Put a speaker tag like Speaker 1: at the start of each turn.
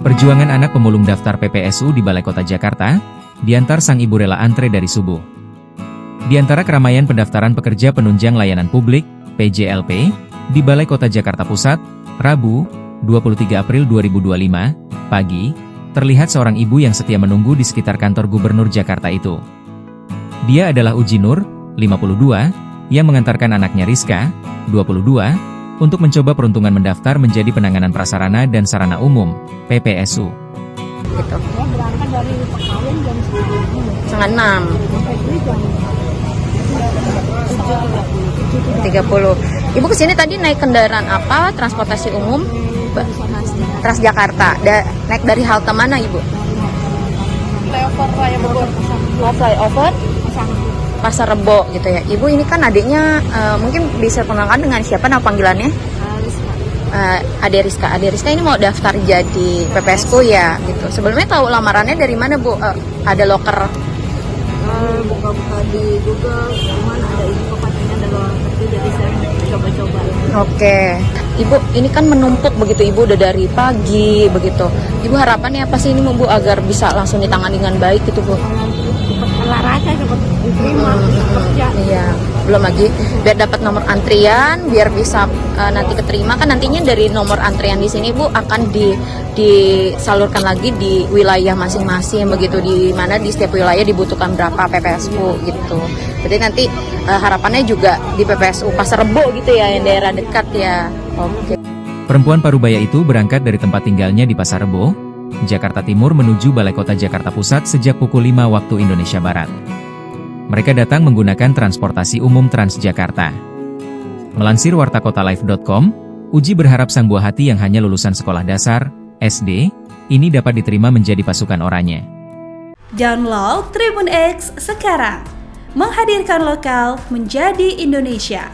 Speaker 1: Perjuangan anak pemulung daftar PPSU di Balai Kota Jakarta, diantar sang ibu rela antre dari subuh. Di antara keramaian pendaftaran pekerja penunjang layanan publik, PJLP, di Balai Kota Jakarta Pusat, Rabu, 23 April 2025, pagi, terlihat seorang ibu yang setia menunggu di sekitar kantor Gubernur Jakarta itu. Dia adalah Uji Nur, 52, yang mengantarkan anaknya Rizka, 22, untuk mencoba peruntungan mendaftar menjadi penanganan prasarana dan sarana umum, PPSU.
Speaker 2: Gitu.
Speaker 3: Saya berangkat dari Pekawin jam
Speaker 2: 9:30.
Speaker 3: jam
Speaker 2: 30. Ibu kesini tadi naik kendaraan apa? Transportasi umum? Transjakarta. Naik dari halte mana Ibu?
Speaker 3: Flyover Raya Bogor.
Speaker 2: Flyover? Pasar Rebo gitu ya. Ibu ini kan adiknya mungkin bisa kenalkan dengan siapa nama panggilannya? Ade Rizka. Ade Rizka ini mau daftar jadi PPSU ya gitu. Sebelumnya tahu lamarannya dari mana Bu? Ada loker?
Speaker 3: Buka-buka di Google, cuman ada info katanya ada lowongan kerja, jadi saya coba-coba.
Speaker 2: Oke. Ibu ini kan menumpuk begitu Ibu udah dari pagi begitu. Ibu harapannya apa sih ini Bu agar bisa langsung ditangani dengan baik gitu Bu?
Speaker 3: Cepat kelar aja, cepat diterima, cepat kerja.
Speaker 2: Iya, belum lagi biar dapat nomor antrian, biar bisa nanti keterima kan nantinya dari nomor antrian di sini Bu akan disalurkan lagi di wilayah masing-masing begitu, di mana di setiap wilayah dibutuhkan berapa PPSU gitu. Jadi nanti harapannya juga di PPSU Pasar Rebo gitu ya, yang daerah dekat ya. Oke.
Speaker 1: Perempuan parubaya itu berangkat dari tempat tinggalnya di Pasar Rebo, Jakarta Timur menuju Balai Kota Jakarta Pusat sejak pukul 5 waktu Indonesia Barat. Mereka datang menggunakan transportasi umum Transjakarta. Melansir wartakotalive.com, Uji berharap sang buah hati yang hanya lulusan sekolah dasar, SD, ini dapat diterima menjadi pasukan oranye.
Speaker 4: Download Tribun X sekarang, menghadirkan lokal menjadi Indonesia.